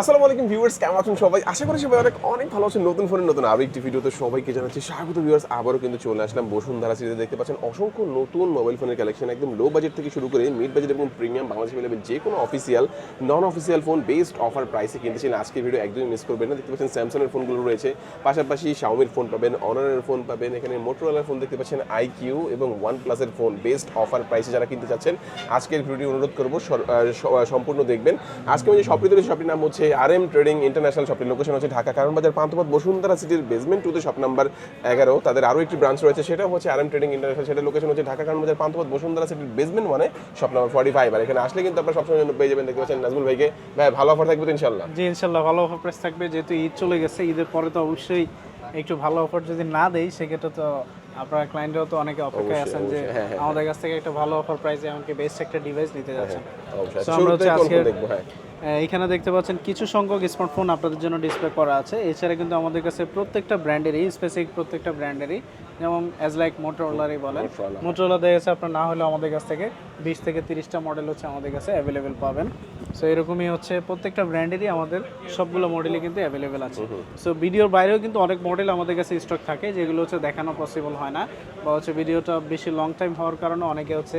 আসসালামু আলাইকুম ভিউয়ার্স, কেমন আছেন সবাই? আশা করি সবাই অনেক ভালো আছেন। নতুন ফোনের নতুন আরো একটি ভিডিওতে সবাইকে জানাচ্ছি স্বাগত। ভিউয়ার্স, আবারও কিন্তু চলে আসলাম বসুন্ধরা সিরিজে। দেখতে পাচ্ছেন অসংখ্য নতুন মোবাইল ফোনের কালেকশন, একদম লো বাজেট থেকে শুরু করে মিড বাজেট এবং প্রিমিয়াম বাংলাদেশে অ্যাভেলেবল যে কোনো অফিসিয়াল নন অফিসিয়াল ফোন বেস্ট অফার প্রাইসে কিনতে চাইলে আজকের ভিডিও একদমই মিস করবেন না। দেখতে পাচ্ছেন স্যামসাংয়ের ফোনগুলো রয়েছে, পাশাপাশি শাওমির ফোন পাবেন, অনারের ফোন পাবেন, এখানে মোটরোলার ফোন দেখতে পাচ্ছেন, আইকিউ এবং ওয়ান প্লাসের ফোন বেস্ট অফার প্রাইসে যারা কিনতে চাচ্ছেন আজকের ভিডিও অনুরোধ করবো সম্পূর্ণ দেখবেন। আজকে আমি যে শপটি ধরেছি শপটির নাম হচ্ছে RM ট্রেডিং ইন্টারন্যাশনাল। শপটির লোকেশন হচ্ছে ঢাকা কারণ বাজার পান্থপথ বসুন্ধরা সিটির বেসমেন্ট 2 তে শপ নাম্বার 11। তাদের আরও একটি ব্রাঞ্চ রয়েছে, সেটা হচ্ছে RM ট্রেডিং ইন্টারন্যাশনাল। সেটার লোকেশন হচ্ছে ঢাকা কারণ বাজার পান্থপথ বসুন্ধরা সিটির বেসমেন্ট 1 শপ নাম্বার 45। আর এখানে আসলে কিন্তু আপনারা সবসময় জন্য পেয়ে যাবেন। দেখতে পাচ্ছেন নাজমুল ভাইকে। ভাই, ভালো অফার থাকবে তো ইনশাআল্লাহ? জি ইনশাল্লাহ ভালো অফার প্রাইস থাকবে, যেহেতু ঈদ চলে গেছে, ঈদের পরে তো অবশ্যই একটু ভালো অফার যদি না দেই সেক্ষেত্রে তো আপনারা ক্লায়েন্টরাও তো অনেকে অপেক্ষায় আছেন যে আমাদের কাছ থেকে একটা ভালো অফার প্রাইসে এমনকি বেস্ট একটা ডিভাইস নিতে যাচ্ছেন। অবশ্যই। So আমরা হচ্ছে আজকে দেখবো। হ্যাঁ, এখানে দেখতে পাচ্ছেন কিছু সংখ্যক স্মার্টফোন আপনাদের জন্য ডিসপ্লে করা আছে। এছাড়া কিন্তু আমাদের কাছে প্রত্যেকটা ব্র্যান্ডেরই স্পেসিফিক প্রত্যেকটা ব্র্যান্ডেরই, যেমন অ্যাজ লাইক মোটরোলারই বলেন, মোটরোলা দেখা যাচ্ছে আপনার না হলেও আমাদের কাছ থেকে 20 থেকে 30টা মডেল হচ্ছে আমাদের কাছে অ্যাভেলেবেল পাবেন। সো এরকমই হচ্ছে প্রত্যেকটা ব্র্যান্ডেরই আমাদের সবগুলো মডেলই কিন্তু অ্যাভেলেবেল আছে। সো ভিডিওর বাইরেও কিন্তু অনেক মডেল আমাদের কাছে স্টক থাকে যেগুলো হচ্ছে দেখানো পসিবল হয় না, বা হচ্ছে ভিডিওটা বেশি লং টাইম হওয়ার কারণে অনেকে হচ্ছে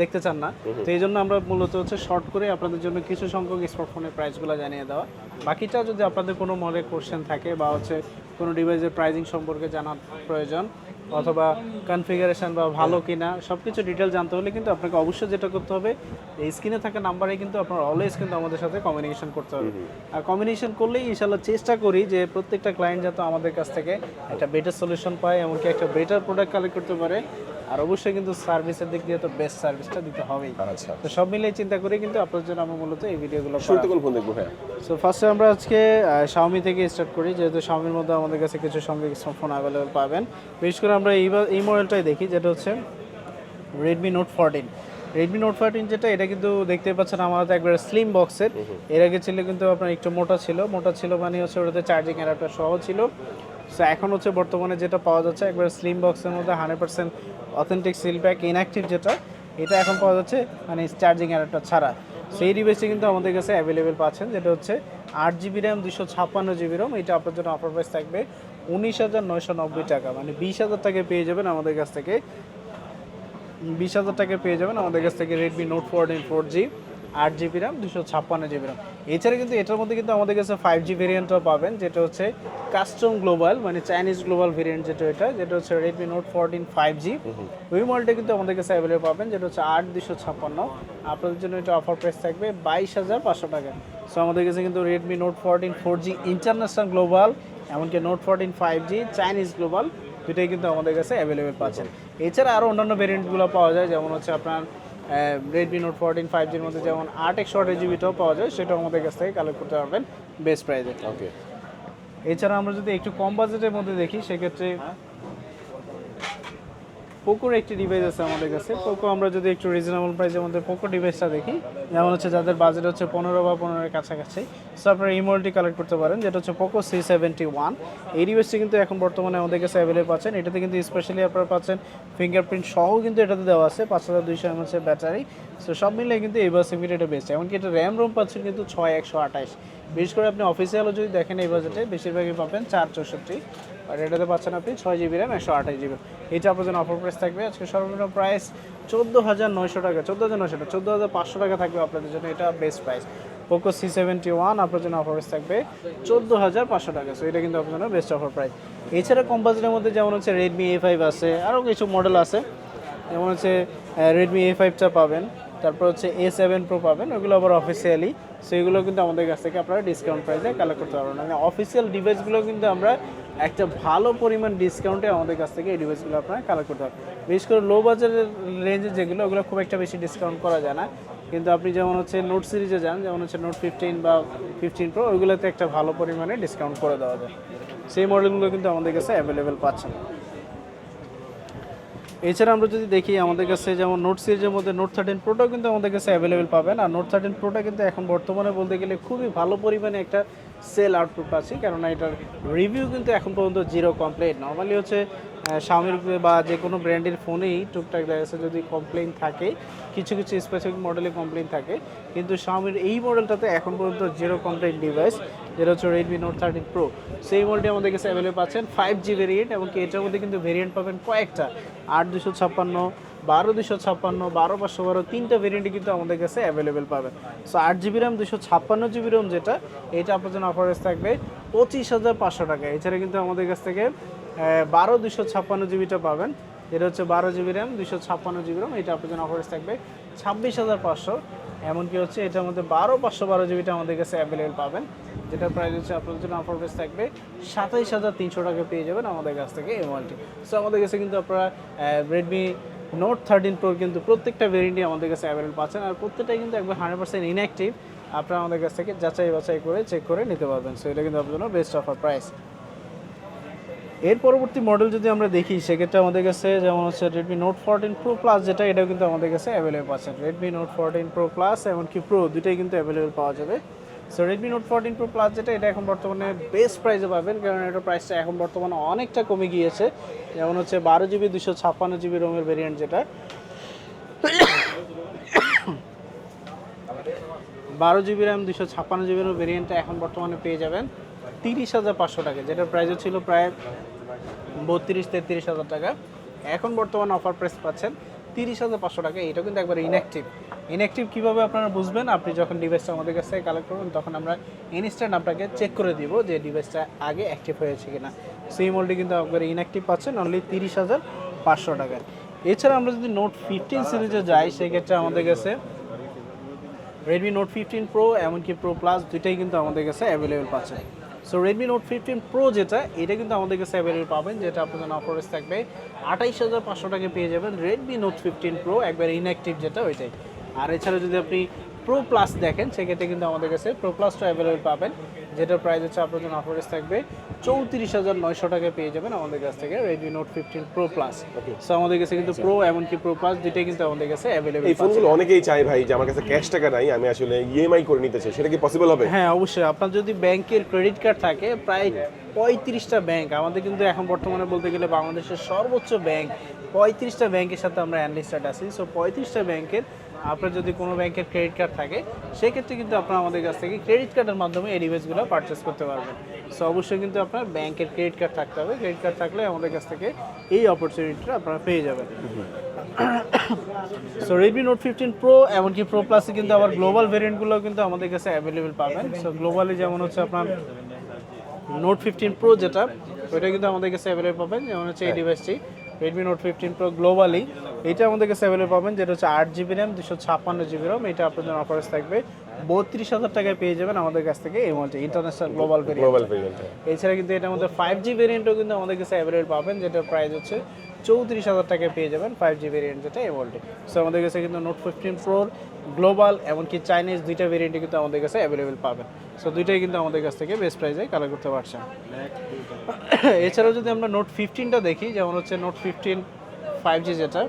দেখতে চান না। তো এই জন্য আমরা মূলত হচ্ছে শর্ট করে আপনাদের জন্য কিছু সংখ্যক স্মার্টফোনের প্রাইসগুলো জানিয়ে দেওয়া। বাকিটা যদি আপনাদের কোনো মনে কোশ্চেন থাকে বা হচ্ছে কোনো ডিভাইসের প্রাইসিং সম্পর্কে জানার প্রয়োজন অথবা কনফিগারেশন বা ভালো কিনা সব কিছু ডিটেল জানতে হলে কিন্তু আপনাকে অবশ্যই যেটা করতে হবে, এই স্ক্রিনে থাকা নাম্বারে কিন্তু আপনার অলওয়েজ কিন্তু আমাদের সাথে কমিউনিকেশন করতে হবে। আর কমিউনিকেশন করলেই ইনশাল্লাহ চেষ্টা করি যে প্রত্যেকটা ক্লায়েন্ট যাতে আমাদের কাছ থেকে একটা বেটার সলিউশন পায়, এমনকি একটা বেটার প্রোডাক্ট কালেক্ট করতে পারে। আর অবশ্যই কিন্তু সার্ভিসের দিক দিয়ে তো বেস্ট সার্ভিসটা দিতে হবেই। আচ্ছা। তো সব মিলিয়ে চিন্তা করে কিন্তু আপনার জন্য আমরা মূলত এই ভিডিওগুলো শুরুতে কোন ফোন দেখবো? হ্যাঁ, সো ফার্স্টে আমরা আজকে শাওমি থেকে স্টার্ট করি, যেহেতু শাওমির মধ্যে আমাদের কাছে কিছু সঙ্গে স্মার্টফোন অ্যাভেলেবেল পাবেন। বিশেষ করে আমরা এই মডেলটাই দেখি, যেটা হচ্ছে রেডমি নোট 14। রেডমি নোট 14 যেটা, এটা কিন্তু দেখতে পাচ্ছেন আমাদের একবারে স্লিম বক্সের। এর আগে ছিল কিন্তু আপনার একটু মোটা ছিল মানে হচ্ছে ওটাতে চার্জিং অ্যাডাপ্টার সহ ছিল। সো এখন হচ্ছে বর্তমানে যেটা পাওয়া যাচ্ছে একবারে স্লিম বক্সের মধ্যে 100% অথেন্টিক সিল প্যাক ইনঅ্যাক্টিভ যেটা, এটা এখন পাওয়া যাচ্ছে মানে চার্জিং অ্যাডাপ্টার ছাড়া। সেই ডিভাইসটি কিন্তু আমাদের কাছে অ্যাভেলেবেল পাচ্ছেন, যেটা হচ্ছে 8GB র্যাম 256GB রোম। এটা আপনার জন্য অফার প্রাইস থাকবে 19,990 টাকা, মানে 20,000 টাকায় পেয়ে যাবেন আমাদের কাছ থেকে। 20,000 টাকায় পেয়ে যাবেন আমাদের কাছ থেকে Redmi note 14 4G 8GB RAM 256GB Rome. এছাড়া কিন্তু এটার মধ্যে কিন্তু আমাদের কাছে 5G ভেরিয়েন্টও পাবেন, যেটা হচ্ছে কাস্টম গ্লোবাল মানে চাইনিজ গ্লোবাল ভেরিয়েন্ট, যেটা হচ্ছে রেডমি নোট 14 5G। ওই মডেলটা কিন্তু আমাদের কাছে অ্যাভেলেবল পাবেন, যেটা হচ্ছে 8,256। আপনাদের জন্য এটা অফার প্রাইস থাকবে 22,500 টাকা। সো আমাদের কাছে কিন্তু Redmi note 14 4G international global, এমনকি নোট 14 5G চাইনিজ গ্লোবাল দুটোই কিন্তু আমাদের কাছে অ্যাভেলেবেল পাচ্ছেন। এছাড়া আরও অন্যান্য ভেরিয়েন্টগুলো পাওয়া যায়, যেমন হচ্ছে আপনার রেডমি নোট 14 5Gর মধ্যে যেমন 8/128GBটাও পাওয়া যায়, সেটাও আমাদের কাছ থেকে কালেক্ট করতে পারবেন বেস্ট প্রাইসে। ওকে। এছাড়া আমরা যদি একটু কম বাজেটের মধ্যে দেখি, সেক্ষেত্রে পোকোর একটি ডিভাইস আছে আমাদের কাছে। পোকো আমরা যদি একটু রিজনেবল প্রাইসের মধ্যে পোকো ডিভাইসটা দেখি, যেমন হচ্ছে যাদের বাজেট হচ্ছে 15 বা 15-এর কাছাকাছি, সো আপনারা এই মডেলটি কালেক্ট করতে পারেন, যেটা হচ্ছে পোকো C71। এই ডিভাইসটি কিন্তু এখন বর্তমানে আমাদের কাছে অ্যাভেলেবল পাচ্ছেন। এটাতে কিন্তু স্পেশালি আপনারা পাচ্ছেন ফিঙ্গারপ্রিন্ট সহ কিন্তু এটাতে দেওয়া আছে, 5200 mAh ব্যাটারি। সো সব মিলিয়ে কিন্তু এই বাসের এটা বেস্ট। এমনকি এটা র্যাম রোম পাচ্ছেন কিন্তু 6128। বিশেষ করে আপনি অফিসিয়ালও যদি দেখেন এই বাজেটে বেশিরভাগই পাবেন 464, আর এটাতে পাচ্ছেন আপনি 6GB র্যাম 128GB। এটা আপনার জন্য অফার প্রাইস থাকবে আজকে সর্বনিম্ন প্রাইস 14,900 টাকা, 14,500 টাকা থাকবে আপনাদের জন্য, এটা বেস্ট প্রাইস। পোকো C71 আপনার জন্য অফার প্রাইস থাকবে 14,500 টাকা। সো এটা কিন্তু আপনার জন্য বেস্ট অফার প্রাইস। এছাড়া কম বাজেটের মধ্যে যেমন হচ্ছে রেডমি A5 আছে, আরও কিছু মডেল আছে, যেমন হচ্ছে রেডমি A5টা পাবেন, তারপর হচ্ছে A7 Pro পাবেন, ওগুলো আবার অফিসিয়ালি। সো এগুলো কিন্তু আমাদের কাছ থেকে আপনারা ডিসকাউন্ট প্রাইসে কালেক্ট করতে পারবেন। মানে অফিসিয়াল ডিভাইসগুলো কিন্তু আমরা একটা ভালো পরিমাণ ডিসকাউন্টে আমাদের কাছ থেকে এই ডিভাইসগুলো আপনারা কালেক্ট করতে পারবেন। বিশেষ করে লো বাজেটের রেঞ্জে যেগুলো, ওগুলো খুব একটা বেশি ডিসকাউন্ট করা যায় না। কিন্তু আপনি যেমন হচ্ছে নোট সিরিজে যান, যেমন হচ্ছে নোট 15 বা 15 Pro, ওইগুলোতে একটা ভালো পরিমাণে ডিসকাউন্ট করে দেওয়া যায়। সেই মডেলগুলো কিন্তু আমাদের কাছে অ্যাভেলেবেল পাচ্ছেন। এছাড়া আমরা যদি দেখি আমাদের কাছে যেমন নোট সিরিজের মধ্যে নোট 13 প্রোটাও কিন্তু আমাদের কাছে অ্যাভেলেবেল পাবেন। আর নোট 13 প্রোটা কিন্তু এখন বর্তমানে বলতে গেলে খুবই ভালো পরিমাণে একটা সেল আউটপুট পাচ্ছি, কেননা এটার রিভিউ কিন্তু এখন পর্যন্ত 0 কমপ্লিট। নর্মালি হচ্ছে শাওমির বা যে কোনো ব্র্যান্ডের ফোনেই টুকটাক দেখা যাচ্ছে যদি কমপ্লেইন থাকে, কিছু কিছু স্পেসিফিক মডেলে কমপ্লেইন থাকে, কিন্তু শাওমির এই মডেলটাতে এখন পর্যন্ত জিরো কমপ্লেইন ডিভাইস, যেটা হচ্ছে রেডমি নোট 13 প্রো। সেই মডেলটি আমাদের কাছে অ্যাভেলেবল পাচ্ছেন 5G ভেরিয়েন্ট, এবং এটার মধ্যে কিন্তু ভেরিয়েন্ট পাবেন কয়েকটা, 8256, 12256, 12512, তিনটা ভেরিয়েন্টই কিন্তু আমাদের কাছে অ্যাভেলেবেল পাবেন। So 8GB RAM 256GB RAM যেটা, এটা আপনার জন্য অফারেজ থাকবে 25,500 টাকা। এছাড়া কিন্তু আমাদের কাছ থেকে 12256GBটা পাবেন, এটা হচ্ছে 12GB র্যাম 256GB র্যাম, এটা আপনার জন্য অফারেজ থাকবে 26,500। এমনকি হচ্ছে এটার মধ্যে 12512GBটা আমাদের কাছে অ্যাভেলেবেল পাবেন, যেটার প্রাইস হচ্ছে আপনাদের জন্য অফার প্রাইস থাকবে 27,300 টাকা পেয়ে যাবেন আমাদের কাছ থেকে এই মোবাইলটি। সো আমাদের কাছে কিন্তু আপনারা রেডমি নোট 13 প্রোর কিন্তু প্রত্যেকটা ভেরিয়েন্টই আমাদের কাছে অ্যাভেলেবল পাচ্ছেন, আর প্রত্যেকটাই কিন্তু একবার 100% ইনঅ্যাক্টিভ। আপনারা আমাদের কাছ থেকে যাচাই বাছাই করে চেক করে নিতে পারবেন। সো এটা কিন্তু আপনার জন্য বেস্ট অফার প্রাইস। এর পরবর্তী মডেল যদি আমরা দেখি, সেক্ষেত্রে আমাদের কাছে যেমন হচ্ছে রেডমি নোট 14 প্রো প্লাস, যেটা এটাও কিন্তু আমাদের কাছে অ্যাভেলেবল পাচ্ছেন। রেডমি নোট 14 প্রো প্লাস এমনকি প্রো দুটোই কিন্তু অ্যাভেলেবল পাওয়া যাবে। So Redmi note 14 pro plus যেটা, এটা এখন বর্তমানে বেস্ট প্রাইসে পাবেন, কারণ এটার প্রাইসটা এখন বর্তমানে অনেকটা কমে গিয়েছে। যেমন হচ্ছে 12GB 256GB রোমের ভেরিয়েন্ট, যেটা 12GB র্যাম 256GB রোম ভেরিয়েন্টটা এখন বর্তমানে পেয়ে যাবেন 30,500 টাকা, যেটার প্রাইসও ছিল প্রায় 32-33 হাজার টাকা। এখন বর্তমানে অফার প্রাইস পাচ্ছেন 30,500 টাকা। এটা কিন্তু একবার ইনঅ্যাক্টিভ। ইনঅ্যাক্টিভ কীভাবে আপনারা বুঝবেন? আপনি যখন ডিভাইসটা আমাদের কাছ থেকে কালেক্ট করবেন, তখন আমরা ইনস্ট্যান্ট আপনাকে চেক করে দিব যে ডিভাইসটা আগে অ্যাক্টিভ হয়েছে কিনা। সেই মডেলটি কিন্তু একবার ইনঅ্যাক্টিভ পাচ্ছেন অনলি 30,500 টাকায়। এছাড়া আমরা যদি নোট 15 সিরিজে যাই, সেক্ষেত্রে আমাদের কাছে রেডমি নোট 15 প্রো এমনকি প্রো প্লাস দুইটাই কিন্তু আমাদের কাছে অ্যাভেলেবেল পাচ্ছেন। সো রেডমি নোট 15 প্রো যেটা, এটা কিন্তু আমাদের কাছে অ্যাভেলেবল পাবেন, যেটা আপনার জন্য অফারেজ থাকবে 28,500 টাকা পেয়ে যাবেন রেডমি নোট 15 প্রো, একবার ইনঅ্যাক্টিভ যেটা ওইটাই। আর এছাড়া যদি আপনি প্রো প্লাস দেখেন, সেক্ষেত্রে কিন্তু আমাদের কাছে প্রো প্লাসটা অ্যাভেলেবল পাবেন, যেটার প্রাইস হচ্ছে আপনার জন্য অফারেজ থাকবে 34,900 টাকায় পেয়ে যাবেন আমাদের কাছ থেকে Redmi note 15 pro plus. So আমাদের কাছে কিন্তু প্রো এমনকি প্রো প্লাস দুইটাই কিন্তু আমাদের কাছে অ্যাভেলেবল। এই ফোনগুলো অনেকেই চায় ভাই যে আমার কাছে ক্যাশ টাকা নাই, আমি আসলে ইএমআই করে নিতে চাই, সেটা কি পসিবল হবে? হ্যাঁ, অবশ্যই। আপনার যদি ব্যাংকের ক্রেডিট কার্ড থাকে, প্রায় 35টা ব্যাংক, আমাদের কিন্তু এখন বর্তমানে বলতে গেলে বাংলাদেশের সর্বোচ্চ ব্যাংক 35টা ব্যাংকের সাথে আমরা অ্যানলিস্টেড আছি। সো 35টা ব্যাংকের আপনার যদি কোনো ব্যাংকের ক্রেডিট কার্ড থাকে, সেক্ষেত্রে কিন্তু আপনারা আমাদের কাছ থেকে ক্রেডিট কার্ডের মাধ্যমে এই ডিভাইসগুলো পারচেস করতে পারবেন। সো অবশ্যই কিন্তু আপনার ব্যাংকের ক্রেডিট কার্ড থাকতে হবে। ক্রেডিট কার্ড থাকলে আমাদের কাছ থেকে এই অপরচুনিটিটা আপনারা পেয়ে যাবেন। সো রেডমি নোট 15 প্রো এমনকি প্রো প্লাসে কিন্তু আবার গ্লোবাল ভেরিয়েন্টগুলো কিন্তু আমাদের কাছে অ্যাভেলেবেল পাবেন। সো গ্লোবালি যেমন হচ্ছে আপনার নোট 15 প্রো যেটা, ওইটা কিন্তু আমাদের কাছে অ্যাভেলেবল পাবেন। যেমন হচ্ছে এই ডিভাইসটি রেডমি নোট 15 প্রো গ্লোবালি, এটা আমাদের কাছে অ্যাভেলেবল পাবেন, যেটা হচ্ছে 8GB র্যাম 256GB রোম। এটা আপনার জন্য অফারেজ থাকবে 32,000 টাকায় পেয়ে যাবেন আমাদের কাছ থেকে এই মডেলটি, ইন্টারন্যাশনাল গ্লোবাল ভেরিয়েন্ট। এছাড়া কিন্তু এটার মধ্যে 5G ভেরিয়েন্টও কিন্তু আমাদের কাছে অ্যাভেলেবল পাবেন, যেটার প্রাইস হচ্ছে 34,000 টাকায় পেয়ে যাবেন 5G ভেরিয়েন্ট যেটা এই মডেলটি। সো আমাদের কাছে কিন্তু নোট 15 প্রোর গ্লোবাল এমনকি চাইনিজ দুইটা ভেরিয়েন্টই কিন্তু আমাদের কাছে অ্যাভেলেবল পাবেন। সো দুইটাই কিন্তু আমাদের কাছ থেকে বেস্ট প্রাইসে কালেক্ট করতে পারছেন। এছাড়াও যদি আমরা নোট 15টা দেখি, যেমন হচ্ছে নোট 15 5G যেটা,